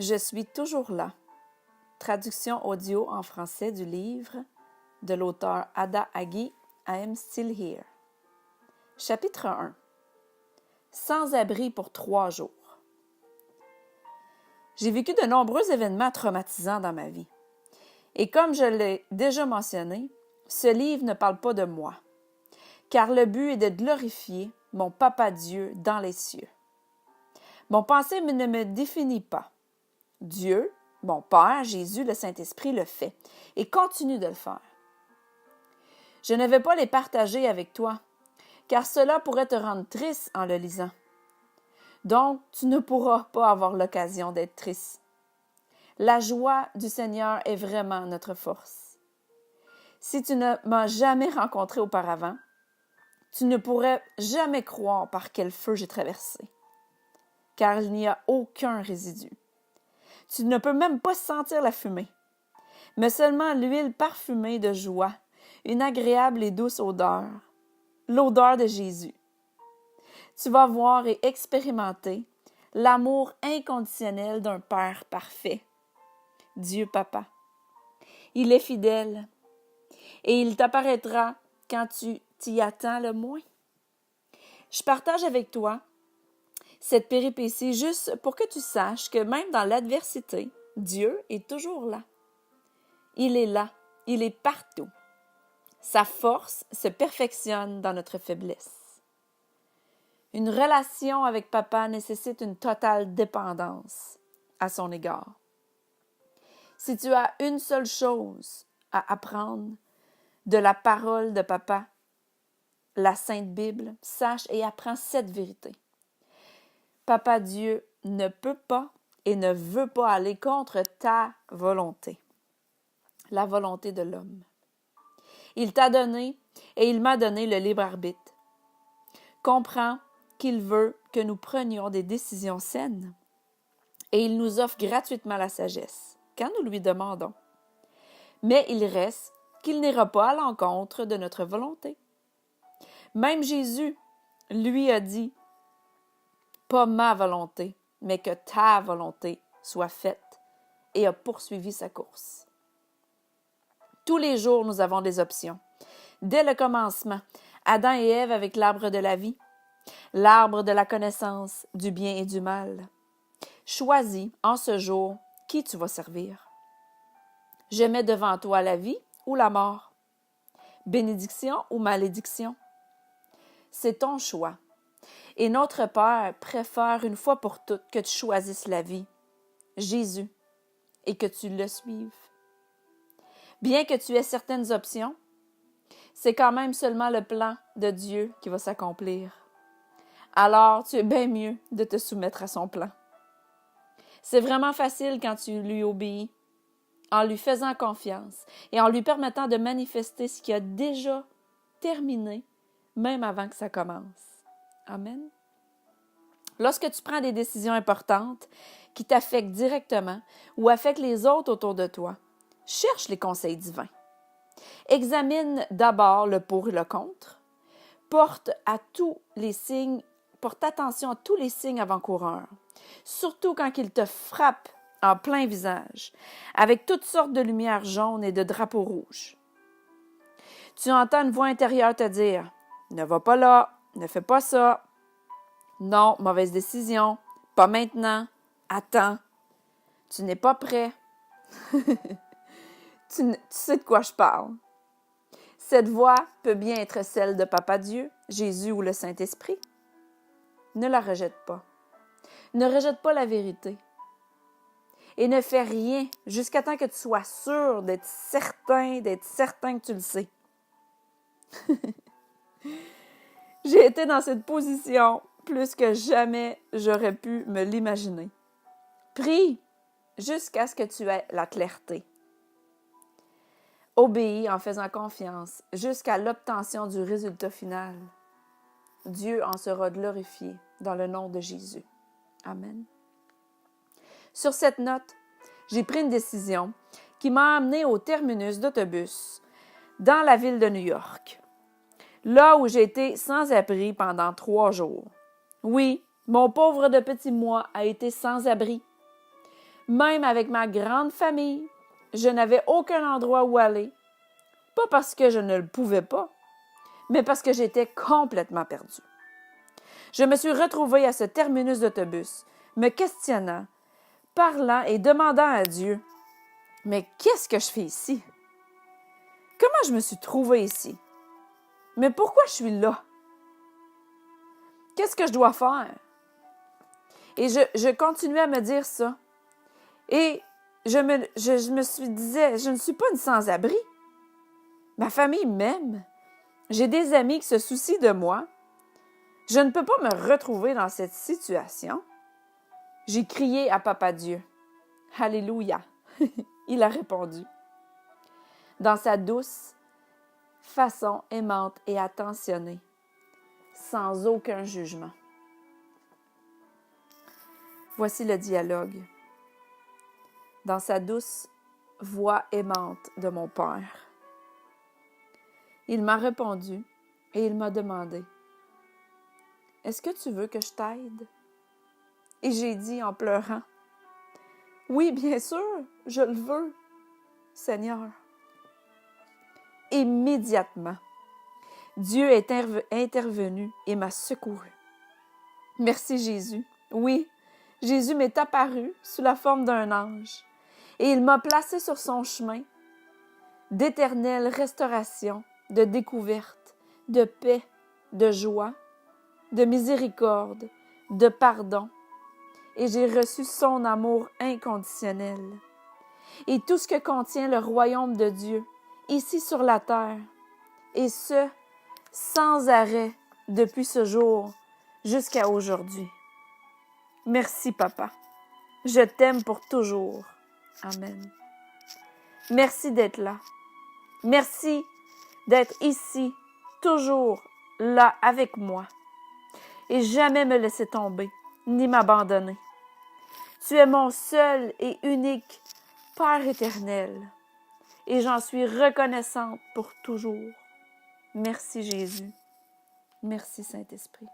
Je suis toujours là. Traduction audio en français du livre de l'auteur Ada Hagi, I'm Still Here. Chapitre 1. Sans abri pour 3 jours. J'ai vécu de nombreux événements traumatisants dans ma vie. Et comme je l'ai déjà mentionné, ce livre ne parle pas de moi, car le but est de glorifier mon Papa Dieu dans les cieux. Mon pensée ne me définit pas. Dieu, mon Père, Jésus, le Saint-Esprit le fait et continue de le faire. Je ne vais pas les partager avec toi, car cela pourrait te rendre triste en le lisant. Donc, tu ne pourras pas avoir l'occasion d'être triste. La joie du Seigneur est vraiment notre force. Si tu ne m'as jamais rencontré auparavant, tu ne pourrais jamais croire par quel feu j'ai traversé, car il n'y a aucun résidu. Tu ne peux même pas sentir la fumée, mais seulement l'huile parfumée de joie, une agréable et douce odeur, l'odeur de Jésus. Tu vas voir et expérimenter l'amour inconditionnel d'un Père parfait, Dieu Papa. Il est fidèle et il t'apparaîtra quand tu t'y attends le moins. Je partage avec toi cette péripétie juste pour que tu saches que même dans l'adversité, Dieu est toujours là. Il est là, il est partout. Sa force se perfectionne dans notre faiblesse. Une relation avec Papa nécessite une totale dépendance à son égard. Si tu as une seule chose à apprendre de la parole de Papa, la Sainte Bible, sache et apprends cette vérité. Papa Dieu ne peut pas et ne veut pas aller contre ta volonté, la volonté de l'homme. Il t'a donné et il m'a donné le libre arbitre. Comprends qu'il veut que nous prenions des décisions saines et il nous offre gratuitement la sagesse quand nous lui demandons. Mais il reste qu'il n'ira pas à l'encontre de notre volonté. Même Jésus, lui, a dit « Pas ma volonté, mais que ta volonté soit faite » et a poursuivi sa course. Tous les jours, nous avons des options. Dès le commencement, Adam et Ève avec l'arbre de la vie, l'arbre de la connaissance du bien et du mal. Choisis en ce jour qui tu vas servir. Je mets devant toi la vie ou la mort, bénédiction ou malédiction. C'est ton choix. Et notre Père préfère une fois pour toutes que tu choisisses la vie, Jésus, et que tu le suives. Bien que tu aies certaines options, c'est quand même seulement le plan de Dieu qui va s'accomplir. Alors, tu es bien mieux de te soumettre à son plan. C'est vraiment facile quand tu lui obéis, en lui faisant confiance et en lui permettant de manifester ce qui a déjà terminé, même avant que ça commence. Amen. Lorsque tu prends des décisions importantes qui t'affectent directement ou affectent les autres autour de toi, cherche les conseils divins. Examine d'abord le pour et le contre. Porte attention à tous les signes avant-coureurs, surtout quand ils te frappent en plein visage, avec toutes sortes de lumières jaunes et de drapeaux rouges. Tu entends une voix intérieure te dire « Ne va pas là, ne fais pas ça. Non, mauvaise décision, pas maintenant, attends, tu n'es pas prêt. » Tu sais de quoi je parle. Cette voix peut bien être celle de Papa Dieu, Jésus ou le Saint-Esprit. Ne la rejette pas. Ne rejette pas la vérité. Et ne fais rien jusqu'à temps que tu sois sûr d'être certain que tu le sais. J'ai été dans cette position plus que jamais j'aurais pu me l'imaginer. Prie jusqu'à ce que tu aies la clarté. Obéis en faisant confiance jusqu'à l'obtention du résultat final. Dieu en sera glorifié dans le nom de Jésus. Amen. Sur cette note, j'ai pris une décision qui m'a amenée au terminus d'autobus dans la ville de New York, là où j'ai été sans abri pendant 3 jours. Oui, mon pauvre de petit moi a été sans abri. Même avec ma grande famille, je n'avais aucun endroit où aller. Pas parce que je ne le pouvais pas, mais parce que j'étais complètement perdue. Je me suis retrouvée à ce terminus d'autobus, me questionnant, parlant et demandant à Dieu, « Mais qu'est-ce que je fais ici? Comment je me suis trouvée ici? Mais pourquoi je suis là? Qu'est-ce que je dois faire? » Et je continuais à me dire ça. Et je me disais, je ne suis pas une sans-abri. Ma famille m'aime. J'ai des amis qui se soucient de moi. Je ne peux pas me retrouver dans cette situation. J'ai crié à Papa Dieu. Alléluia. Il a répondu. Dans sa douce façon aimante et attentionnée, sans aucun jugement. Voici le dialogue. Dans sa douce voix aimante de mon Père. Il m'a répondu et il m'a demandé, « Est-ce que tu veux que je t'aide? » Et j'ai dit en pleurant, « Oui, bien sûr, je le veux, Seigneur. » Immédiatement, Dieu est intervenu et m'a secouru. Merci Jésus. Oui, Jésus m'est apparu sous la forme d'un ange et il m'a placé sur son chemin d'éternelle restauration, de découverte, de paix, de joie, de miséricorde, de pardon. Et j'ai reçu son amour inconditionnel. Et tout ce que contient le royaume de Dieu, ici sur la terre, et ce, sans arrêt, depuis ce jour jusqu'à aujourd'hui. Merci, Papa. Je t'aime pour toujours. Amen. Merci d'être là. Merci d'être ici, toujours là avec moi. Et jamais me laisser tomber, ni m'abandonner. Tu es mon seul et unique Père éternel. Et j'en suis reconnaissante pour toujours. Merci Jésus. Merci Saint-Esprit.